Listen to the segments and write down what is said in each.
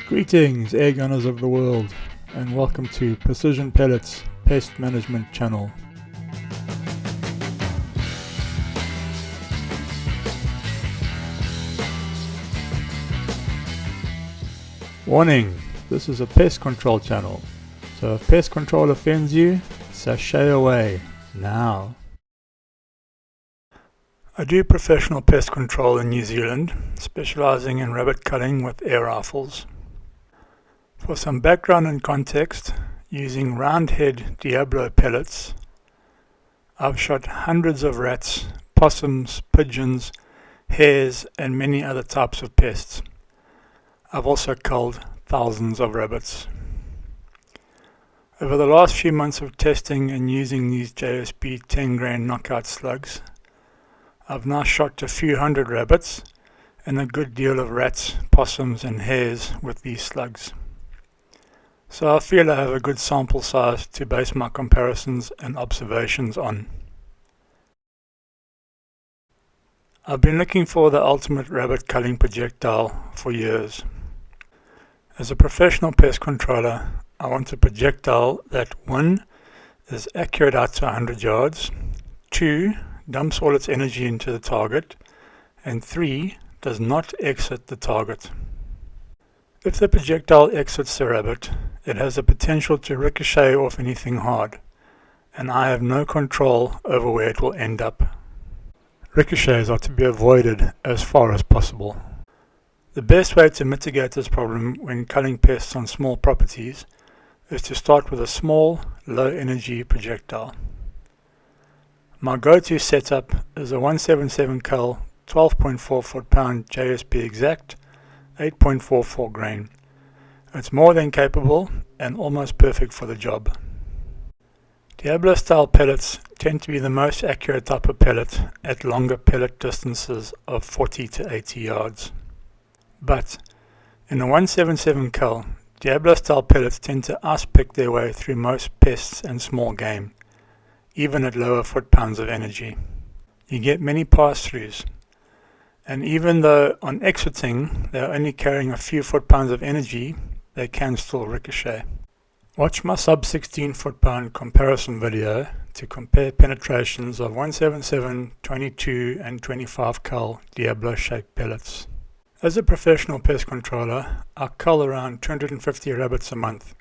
Greetings, air gunners of the world, and welcome to Precision Pellets Pest Management Channel. Warning, this is a pest control channel, so if pest control offends you, sashay away, now. I do professional pest control in New Zealand, specializing in rabbit culling with air rifles. For some background and context, using round-head Diablo pellets, I've shot hundreds of rats, possums, pigeons, hares, and many other types of pests. I've also culled thousands of rabbits. Over the last few months of testing and using these JSB 10-grain knockout slugs, I've now shot a few hundred rabbits and a good deal of rats, possums, and hares with these slugs. So I feel I have a good sample size to base my comparisons and observations on. I've been looking for the ultimate rabbit culling projectile for years. As a professional pest controller, I want a projectile that 1. Is accurate out to 100 yards, 2. Dumps all its energy into the target, and 3. Does not exit the target. If the projectile exits the rabbit, it has the potential to ricochet off anything hard, and I have no control over where it will end up. Ricochets are to be avoided as far as possible. The best way to mitigate this problem when culling pests on small properties is to start with a small, low-energy projectile. My go-to setup is a 177 cal 12.4 foot-pound JSB Exact 8.44 grain. It's more than capable and almost perfect for the job. Diablo-style pellets tend to be the most accurate type of pellet at longer pellet distances of 40 to 80 yards. But in a 177 cal, Diablo-style pellets tend to ice-pick their way through most pests and small game, even at lower foot-pounds of energy. You get many pass-throughs, and even though on exiting they are only carrying a few foot-pounds of energy, they can still ricochet. Watch my sub 16 foot-pound comparison video to compare penetrations of 177, 22 and 25 cal Diablo-shaped pellets. As a professional pest controller, I cull around 250 rabbits a month,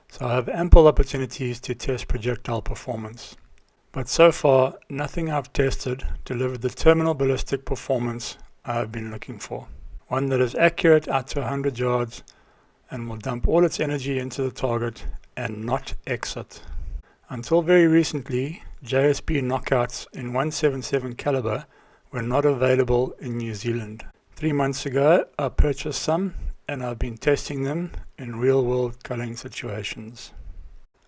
so I have ample opportunities to test projectile performance. But so far, nothing I've tested delivered the terminal ballistic performance I have been looking for. One that is accurate out to 100 yards and will dump all its energy into the target and not exit. Until very recently, JSB knockouts in 177 caliber were not available in New Zealand. 3 months ago, I purchased some and I've been testing them in real-world culling situations.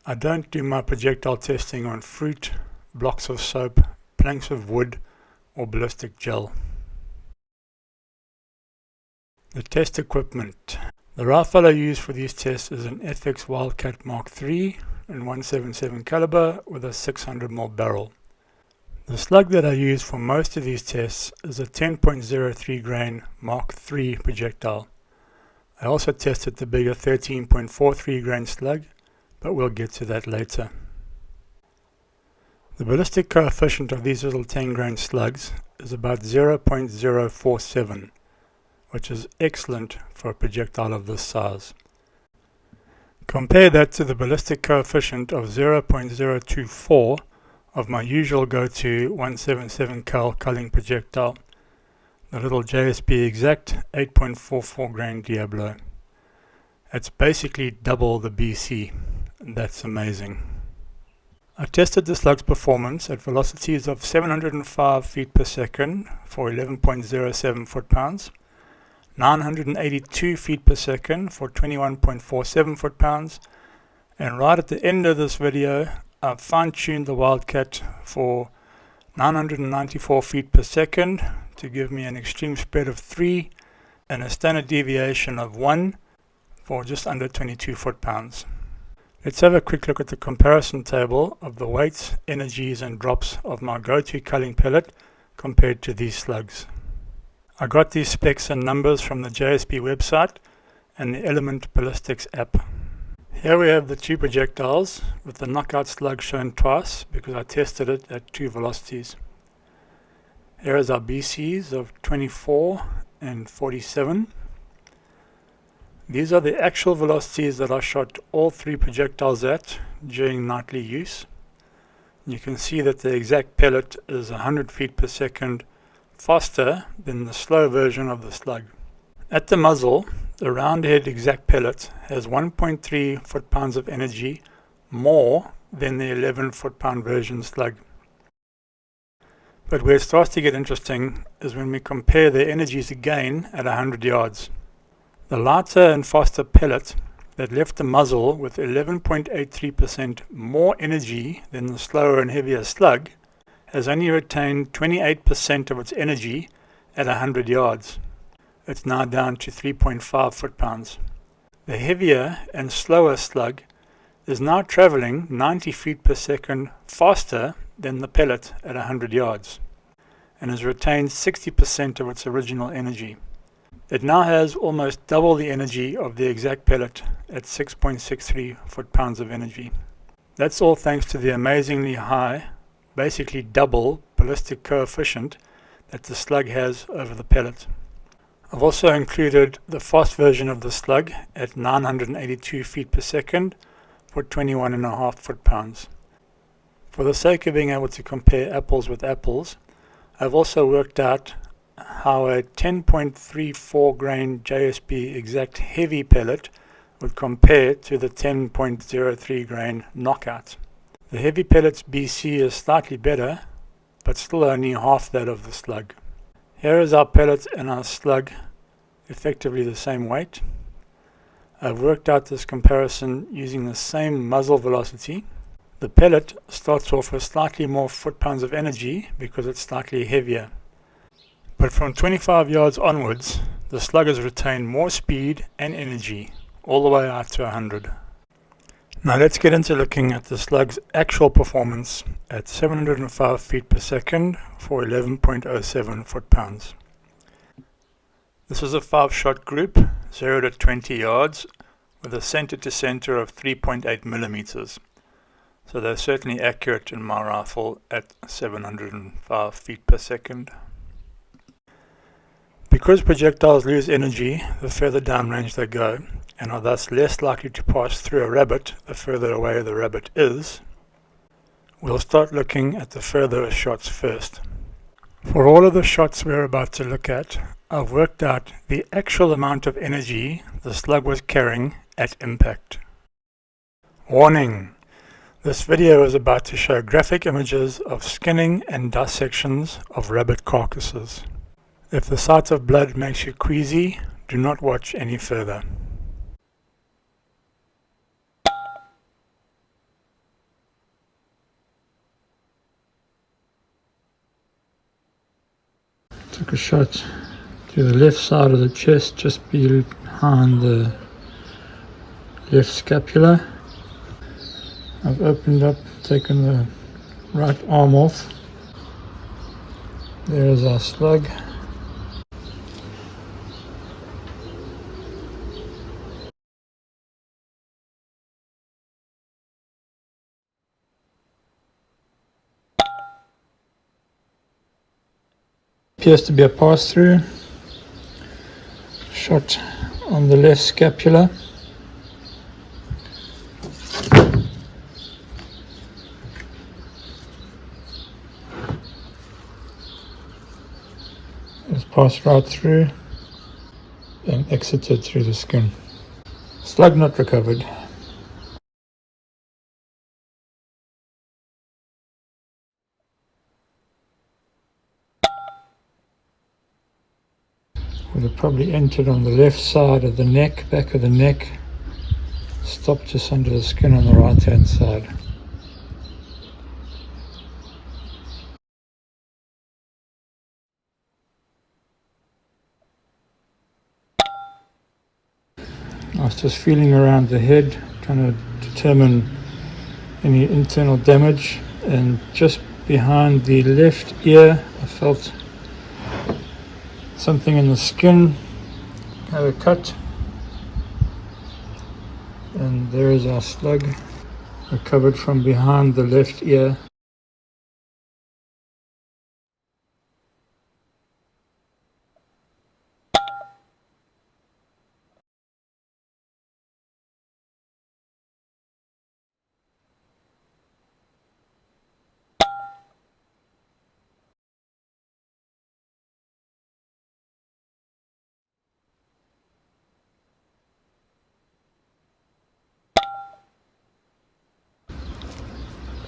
I don't do my projectile testing on fruit, blocks of soap, planks of wood, or ballistic gel. The test equipment. The rifle I use for these tests is an FX Wildcat Mark III in 177 caliber with a 600mm barrel. The slug that I use for most of these tests is a 10.03 grain Mark III projectile. I also tested the bigger 13.43 grain slug, but we'll get to that later. The ballistic coefficient of these little 10 grain slugs is about 0.047, which is excellent for a projectile of this size. Compare that to the ballistic coefficient of 0.024 of my usual go-to 177 cal culling projectile, the little JSB Exact 8.44 grain Diablo. It's basically double the BC. That's amazing. I tested the slug's performance at velocities of 705 feet per second for 11.07 foot-pounds, 982 feet per second for 21.47 foot-pounds, and right at the end of this video, I've fine-tuned the Wildcat for 994 feet per second to give me an extreme spread of 3 and a standard deviation of 1 for just under 22 foot-pounds. Let's have a quick look at the comparison table of the weights, energies and drops of my go-to culling pellet compared to these slugs. I got these specs and numbers from the JSB website and the Element Ballistics app. Here we have the two projectiles with the knockout slug shown twice because I tested it at 2 velocities. Here is our BCs of 24 and 47. These are the actual velocities that I shot all 3 projectiles at during nightly use. You can see that the exact pellet is 100 feet per second faster than the slow version of the slug. At the muzzle, the round-head exact pellet has 1.3 foot-pounds of energy more than the 11 foot-pound version slug. But where it starts to get interesting is when we compare their energies again at 100 yards. The lighter and faster pellet that left the muzzle with 11.83% more energy than the slower and heavier slug has only retained 28% of its energy at 100 yards. It's now down to 3.5 foot-pounds. The heavier and slower slug is now traveling 90 feet per second faster than the pellet at 100 yards and has retained 60% of its original energy. It now has almost double the energy of the exact pellet at 6.63 foot-pounds of energy. That's all thanks to the amazingly high, basically double ballistic coefficient that the slug has over the pellet. I've also included the fast version of the slug at 982 feet per second for 21.5 foot-pounds. For the sake of being able to compare apples with apples, I've also worked out how a 10.34 grain JSB exact heavy pellet would compare to the 10.03 grain knockout. The heavy pellet's BC is slightly better, but still only half that of the slug. Here is our pellet and our slug, effectively the same weight. I've worked out this comparison using the same muzzle velocity. The pellet starts off with slightly more foot-pounds of energy because it's slightly heavier. But from 25 yards onwards, the slug has retained more speed and energy, all the way out to 100. Now let's get into looking at the slug's actual performance at 705 feet per second for 11.07 foot-pounds. This is a 5-shot group, 0 to 20 yards, with a center to center of 3.8 millimeters. So they're certainly accurate in my rifle at 705 feet per second. Because projectiles lose energy the further downrange they go, and are thus less likely to pass through a rabbit the further away the rabbit is, we'll start looking at the further shots first. For all of the shots we're about to look at, I've worked out the actual amount of energy the slug was carrying at impact. Warning! This video is about to show graphic images of skinning and dissections of rabbit carcasses. If the sight of blood makes you queasy, do not watch any further. Took a shot to the left side of the chest, just behind the left scapula. I've opened up, taken the right arm off. There's our slug. Appears to be a pass-through shot on the left scapula. It's passed right through and exited through the skin. Slug not recovered. Would have probably entered on the left side of the neck, back of the neck, stopped just under the skin on the right hand side. I was just feeling around the head, trying to determine any internal damage, and just behind the left ear I felt something in the skin, had a cut, And there is our slug, recovered from behind the left ear.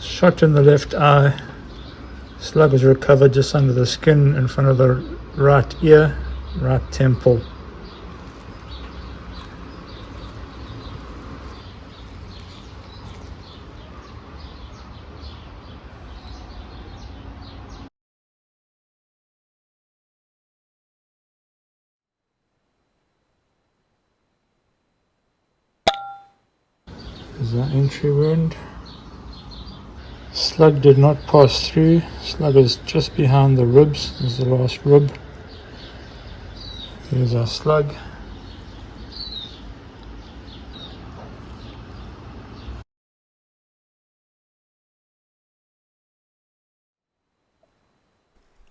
Shot in the left eye. Slug was recovered just under the skin in front of the right ear, right temple. There's our entry wound. Slug did not pass through. Slug is just behind the ribs. This is the last rib. Here's our slug.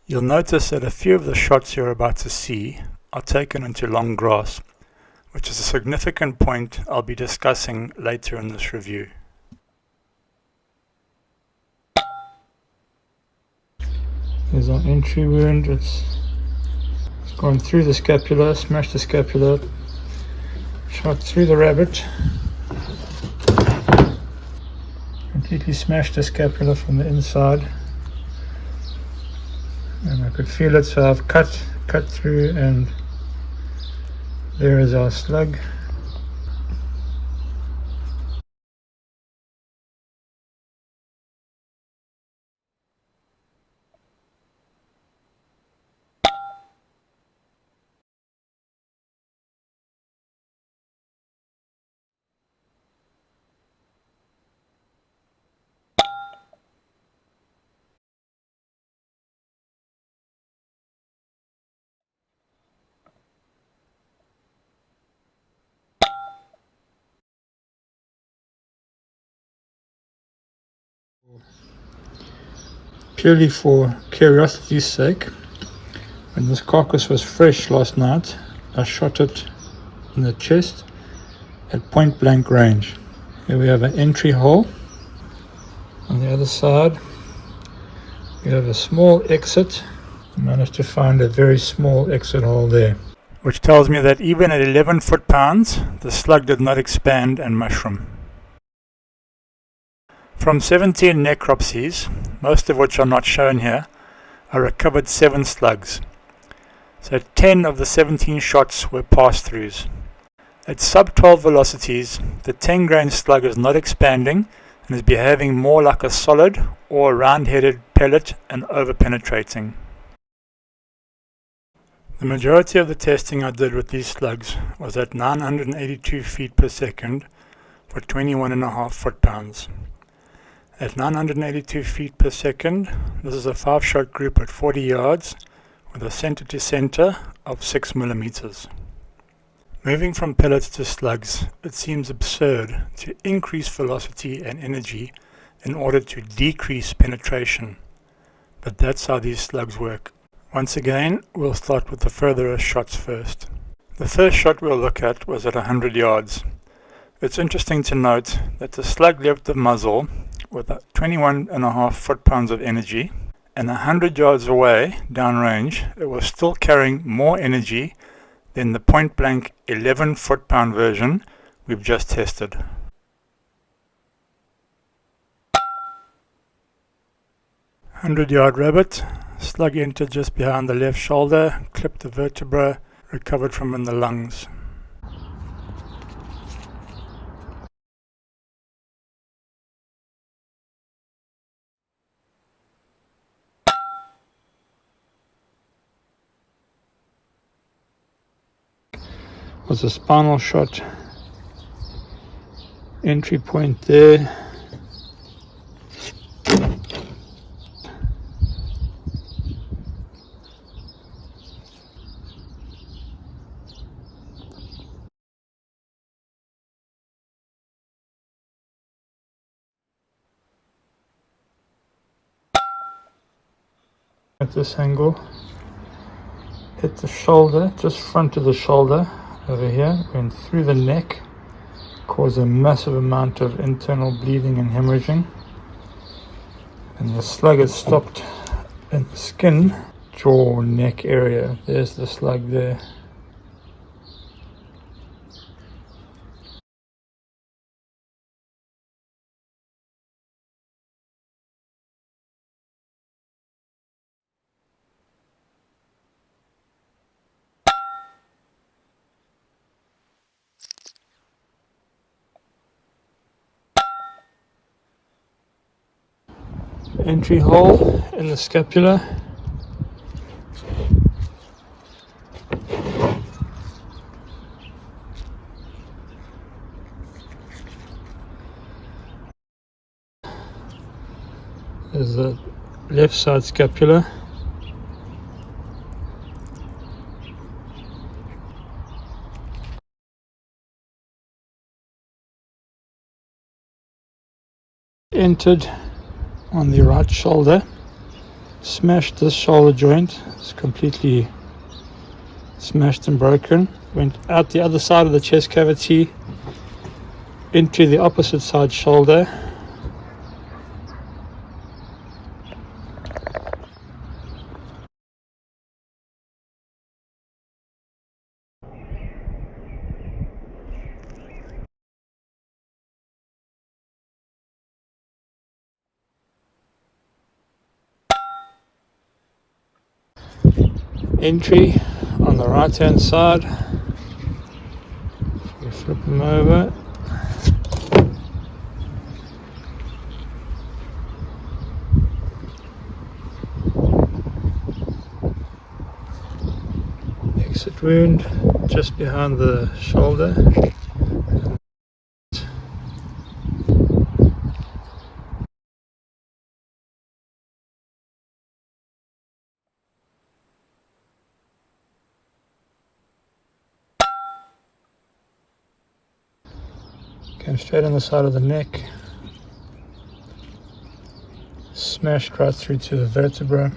You'll notice that a few of the shots you're about to see are taken into long grass, which is a significant point I'll be discussing later in this review. There's our entry wound. It's gone through the scapula, smashed the scapula, shot through the rabbit, completely smashed the scapula from the inside. And I could feel it, so I've cut through, and there is our slug. Purely for curiosity's sake, when this carcass was fresh last night, I shot it in the chest at point blank range. Here we have an entry hole. On the other side we have a small exit. I managed to find a very small exit hole there, which tells me that even at 11 foot-pounds the slug did not expand and mushroom. From 17 necropsies, most of which are not shown here, I recovered 7 slugs. So 10 of the 17 shots were pass-throughs. At sub-12 velocities, the 10-grain slug is not expanding and is behaving more like a solid or round-headed pellet and over-penetrating. The majority of the testing I did with these slugs was at 982 feet per second for 21.5 foot-pounds. At 982 feet per second, this is a 5-shot group at 40 yards with a center to center of 6 millimeters. Moving from pellets to slugs, it seems absurd to increase velocity and energy in order to decrease penetration. But that's how these slugs work. Once again, we'll start with the furthest shots first. The first shot we'll look at was at 100 yards. It's interesting to note that the slug left the muzzle with 21.5 foot-pounds of energy, and 100 yards away, downrange, it was still carrying more energy than the point-blank 11 foot-pound version we've just tested. "100-yard rabbit, slug entered just behind the left shoulder, clipped the vertebra, recovered from in the lungs." Was a spinal shot, entry point there. At this angle, hit the shoulder, just front of the shoulder over here, went through the neck, caused a massive amount of internal bleeding and hemorrhaging, and the slug has stopped in the skin, jaw, neck area. There's the slug there. Entry hole in the scapula. There's the left side scapula. Entered on the right shoulder, smashed this shoulder joint. It's completely smashed and broken. Went out the other side of the chest cavity into the opposite side shoulder. Entry on the right hand side. We flip them over. Exit wound just behind the shoulder. Came straight on the side of the neck, smashed right through to the vertebra.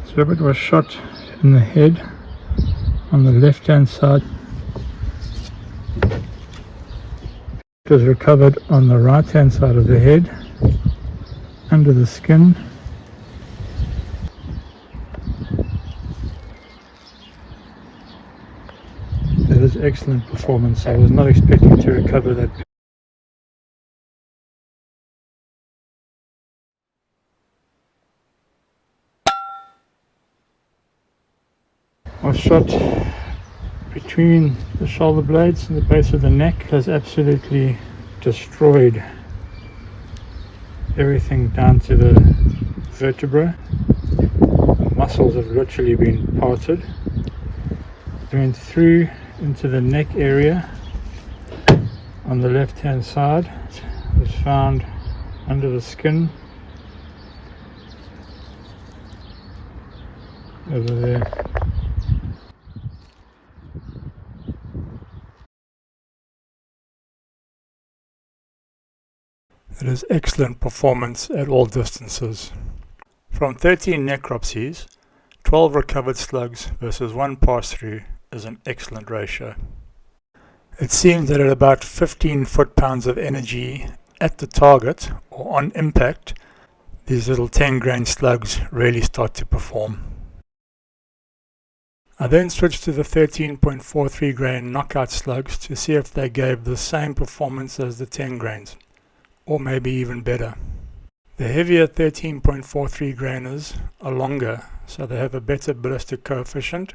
So Robert was shot in the head on the left hand side. It was recovered on the right hand side of the head, under the skin. That is excellent performance. I was not expecting to recover that. Was shot between the shoulder blades and the base of the neck. It has absolutely destroyed everything down to the vertebra. The muscles have literally been parted. Went through into the neck area on the left hand side. It was found under the skin over there. It is excellent performance at all distances. From 13 necropsies, 12 recovered slugs versus 1 pass-through is an excellent ratio. It seems that at about 15 foot-pounds of energy at the target or on impact, these little 10-grain slugs really start to perform. I then switched to the 13.43 grain knockout slugs to see if they gave the same performance as the 10 grains. Or maybe even better. The heavier 13.43 grainers are longer, so they have a better ballistic coefficient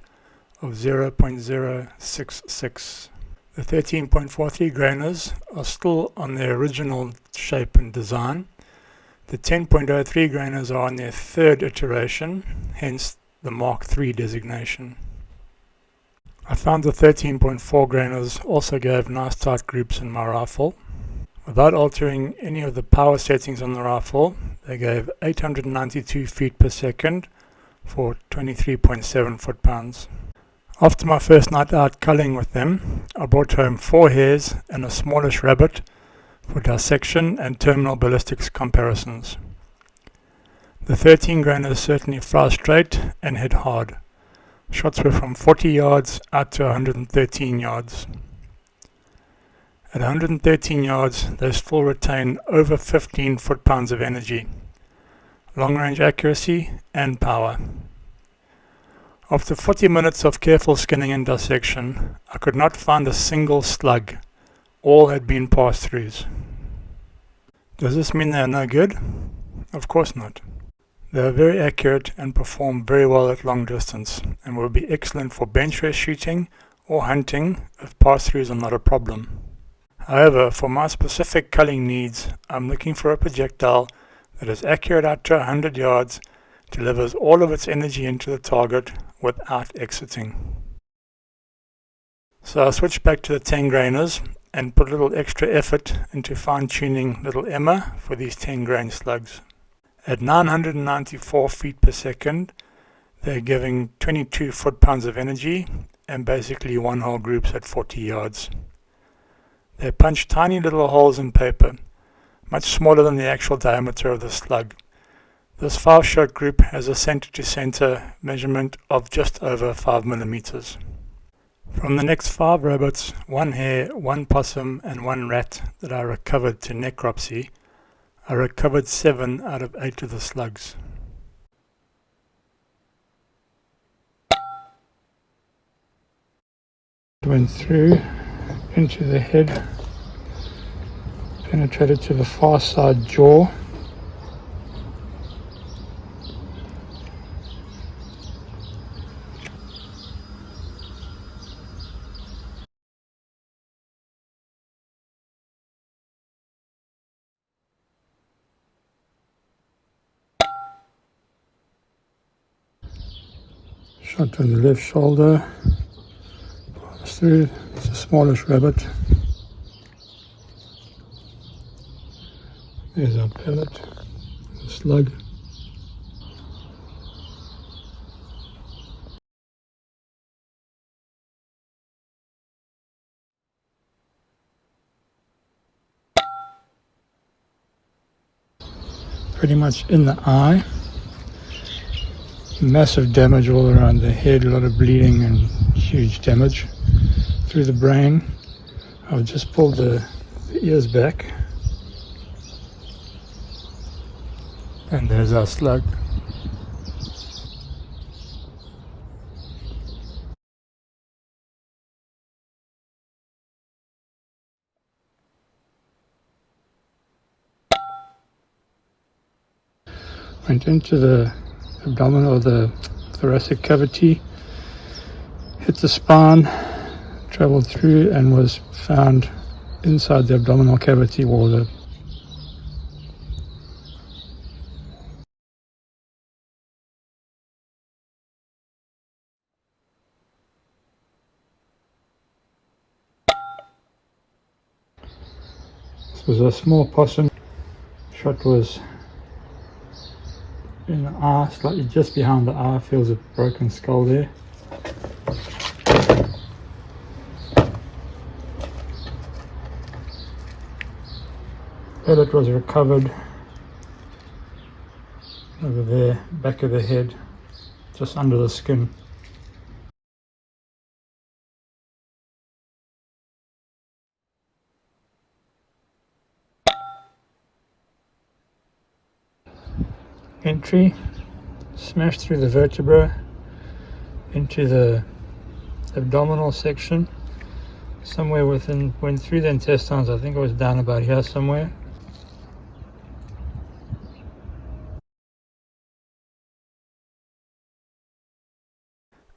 of 0.066. The 13.43 grainers are still on their original shape and design. The 10.03 grainers are on their third iteration, hence the Mark III designation. I found the 13.4 grainers also gave nice tight groups in my rifle. Without altering any of the power settings on the rifle, they gave 892 feet per second for 23.7 foot-pounds. After my first night out culling with them, I brought home 4 hares and a smallish rabbit for dissection and terminal ballistics comparisons. The 13 grainers certainly fly straight and hit hard. Shots were from 40 yards out to 113 yards. At 113 yards, they still retain over 15 foot-pounds of energy, long-range accuracy and power. After 40 minutes of careful skinning and dissection, I could not find a single slug. All had been pass-throughs. Does this mean they are no good? Of course not. They are very accurate and perform very well at long distance, and will be excellent for bench rest shooting or hunting if pass-throughs are not a problem. However, for my specific culling needs, I'm looking for a projectile that is accurate out to 100 yards, delivers all of its energy into the target without exiting. So I switched back to the 10 grainers and put a little extra effort into fine-tuning little Emma for these 10 grain slugs. At 994 feet per second, they're giving 22 foot-pounds of energy and basically one hole groups at 40 yards. They punch tiny little holes in paper, much smaller than the actual diameter of the slug. This 5-shot group has a center-to-center measurement of just over 5 millimeters. From the next 5 rabbits, 1 hare, 1 possum and 1 rat that I recovered to necropsy, I recovered 7 out of 8 of the slugs. Went through into the head, penetrated to the far side jaw. Shot to the left shoulder, pass through. It's a smallish rabbit. There's our pellet, the slug. Pretty much in the eye. Massive damage all around the head, a lot of bleeding and huge damage through the brain. I've just pulled the ears back. And there's our slug. Went into the abdominal or the thoracic cavity, hit the spine, traveled through and was found inside the abdominal cavity wall. This was a small possum. Shot was in the eye, slightly just behind the eye, feels a broken skull there. Pellet was recovered over there, back of the head, just under the skin. Entry, smashed through the vertebra into the abdominal section, somewhere within, went through the intestines. I think it was down about here somewhere.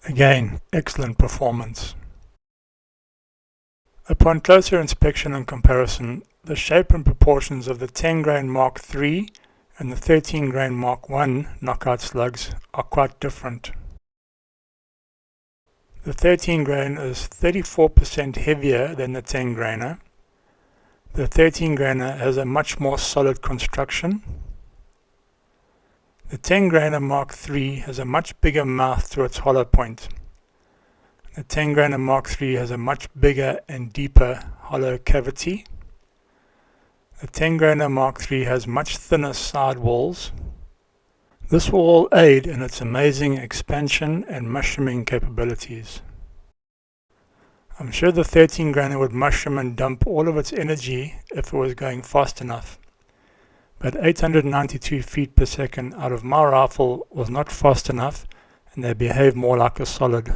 Again, excellent performance. Upon closer inspection and comparison, the shape and proportions of the 10 grain Mark III and the 13 grain Mark I knockout slugs are quite different. The 13 grain is 34% heavier than the 10 grainer, The 13 grainer has a much more solid construction. The 10 grainer Mark III has a much bigger mouth to its hollow point. The 10 grainer Mark III has a much bigger and deeper hollow cavity. The 10 grainer Mark III has much thinner side walls. This will all aid in its amazing expansion and mushrooming capabilities. I'm sure the 13 grainer would mushroom and dump all of its energy if it was going fast enough. But 892 feet per second out of my rifle was not fast enough, and they behave more like a solid.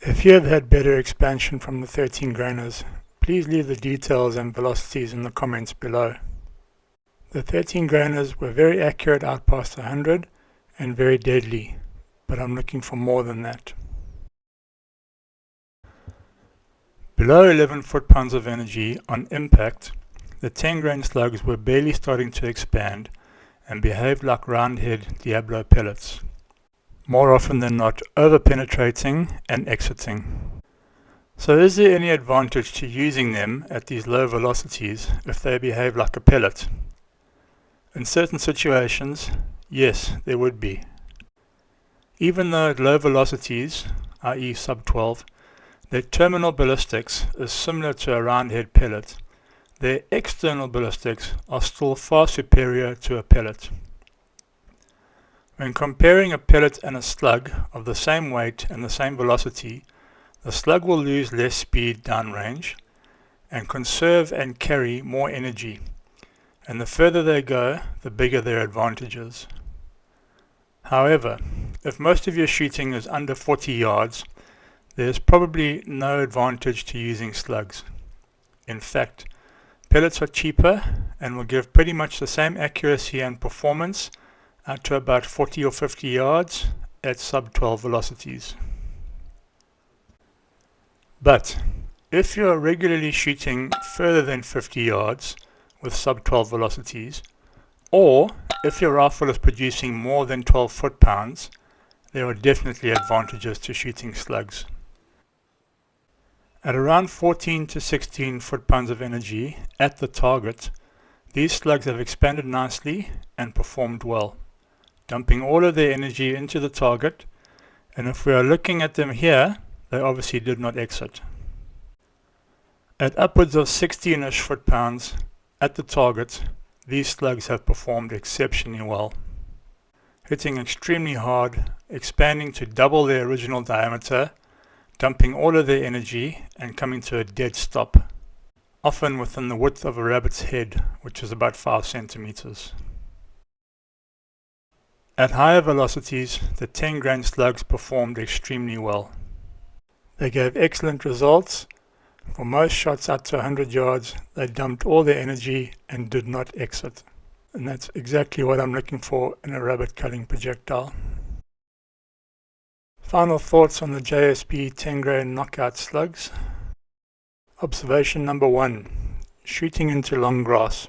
If you have had better expansion from the 13 grainers, please leave the details and velocities in the comments below. The 13 grainers were very accurate out past 100 and very deadly, but I'm looking for more than that. Below 11 foot-pounds of energy on impact, the 10 grain slugs were barely starting to expand and behaved like roundhead Diablo pellets, more often than not over-penetrating and exiting. So is there any advantage to using them at these low velocities if they behave like a pellet? In certain situations, yes, there would be. Even though at low velocities, i.e. sub 12, their terminal ballistics is similar to a roundhead pellet, their external ballistics are still far superior to a pellet. When comparing a pellet and a slug of the same weight and the same velocity, the slug will lose less speed downrange and conserve and carry more energy, and the further they go, the bigger their advantage is. However, if most of your shooting is under 40 yards, there is probably no advantage to using slugs. In fact, pellets are cheaper and will give pretty much the same accuracy and performance out to about 40 or 50 yards at sub 12 velocities. But if you are regularly shooting further than 50 yards with sub 12 velocities, or if your rifle is producing more than 12 foot-pounds, there are definitely advantages to shooting slugs. At around 14 to 16 foot-pounds of energy at the target, these slugs have expanded nicely and performed well, dumping all of their energy into the target, and if we are looking at them here, they obviously did not exit. At upwards of 16-ish foot-pounds at the target, these slugs have performed exceptionally well, hitting extremely hard, expanding to double their original diameter, dumping all of their energy and coming to a dead stop, often within the width of a rabbit's head, which is about 5 centimeters. At higher velocities, the 10 grain slugs performed extremely well. They gave excellent results. For most shots out to 100 yards, they dumped all their energy and did not exit. And that's exactly what I'm looking for in a rabbit culling projectile. Final thoughts on the JSB 10 grain knockout slugs. Observation number 1. Shooting into long grass.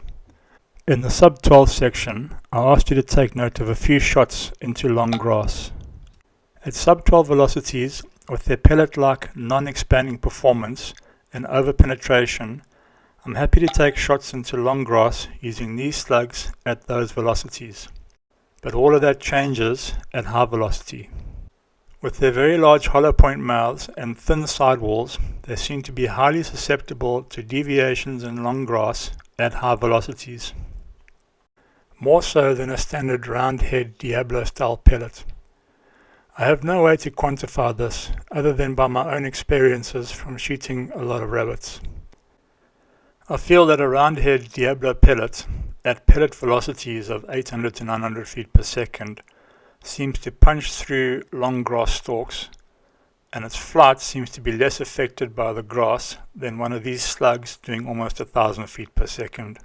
In the sub 12 section, I asked you to take note of a few shots into long grass. At sub 12 velocities, with their pellet-like non-expanding performance and over-penetration, I'm happy to take shots into long grass using these slugs at those velocities. But all of that changes at high velocity. With their very large hollow point mouths and thin sidewalls, they seem to be highly susceptible to deviations in long grass at high velocities. More so than a standard round-head Diablo-style pellet. I have no way to quantify this other than by my own experiences from shooting a lot of rabbits. I feel that a round-head Diablo pellet at pellet velocities of 800 to 900 feet per second seems to punch through long grass stalks, and its flight seems to be less affected by the grass than one of these slugs doing almost 1,000 feet per second.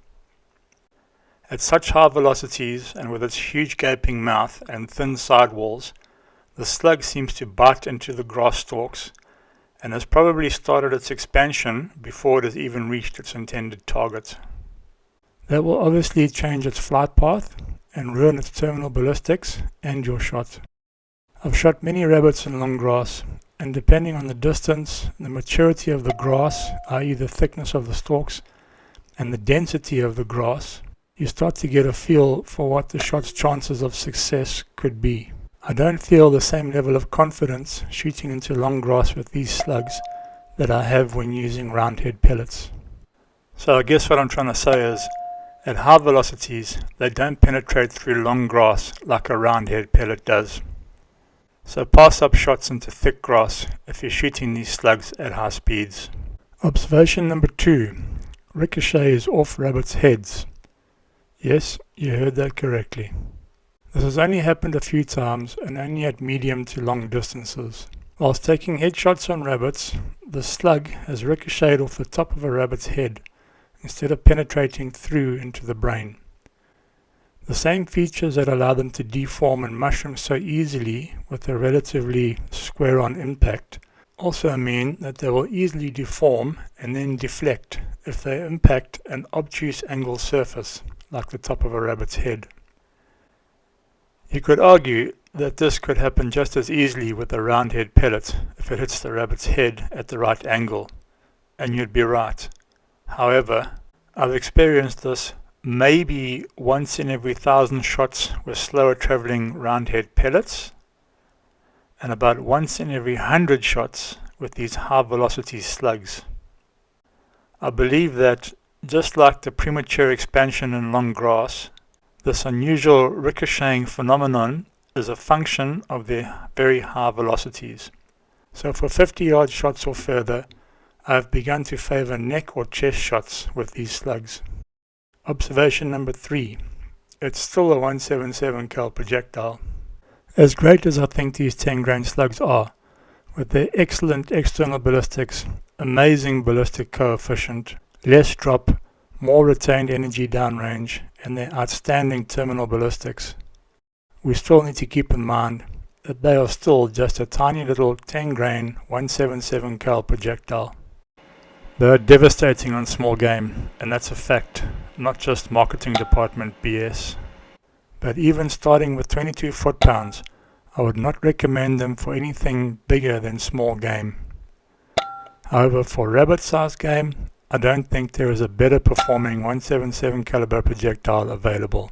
At such high velocities and with its huge gaping mouth and thin sidewalls, the slug seems to bite into the grass stalks and has probably started its expansion before it has even reached its intended target. That will obviously change its flight path and ruin its terminal ballistics and your shot. I've shot many rabbits in long grass, and depending on the distance, the maturity of the grass, i.e. the thickness of the stalks, and the density of the grass, you start to get a feel for what the shot's chances of success could be. I don't feel the same level of confidence shooting into long grass with these slugs that I have when using roundhead pellets. So I guess what I'm trying to say is, at high velocities, they don't penetrate through long grass like a roundhead pellet does. So pass up shots into thick grass if you're shooting these slugs at high speeds. Observation number 2. Ricochets off rabbits' heads. Yes, you heard that correctly. This has only happened a few times and only at medium to long distances. Whilst taking headshots on rabbits, the slug has ricocheted off the top of a rabbit's head instead of penetrating through into the brain. The same features that allow them to deform and mushroom so easily with a relatively square-on impact also mean that they will easily deform and then deflect if they impact an obtuse angled surface like the top of a rabbit's head. You could argue that this could happen just as easily with a roundhead pellet if it hits the rabbit's head at the right angle, and you'd be right. However, I've experienced this maybe once in every 1,000 shots with slower traveling roundhead pellets, and about once in every 100 shots with these high velocity slugs. I believe that, just like the premature expansion in long grass, this unusual ricocheting phenomenon is a function of their very high velocities. So for 50-yard shots or further, I have begun to favor neck or chest shots with these slugs. Observation number 3. It's still a 177 cal projectile. As great as I think these 10-grain slugs are, with their excellent external ballistics, amazing ballistic coefficient, less drop, more retained energy downrange, and their outstanding terminal ballistics, we still need to keep in mind that they are still just a tiny little 10-grain 177 cal projectile. They are devastating on small game, and that's a fact, not just marketing department BS. But even starting with 22 foot-pounds, I would not recommend them for anything bigger than small game. However, for rabbit-sized game, I don't think there is a better performing 177 caliber projectile available.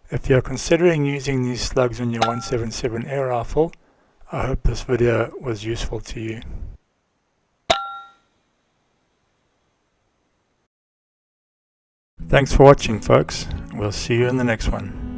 If you are considering using these slugs on your 177 air rifle, I hope this video was useful to you. Thanks for watching, folks. We'll see you in the next one.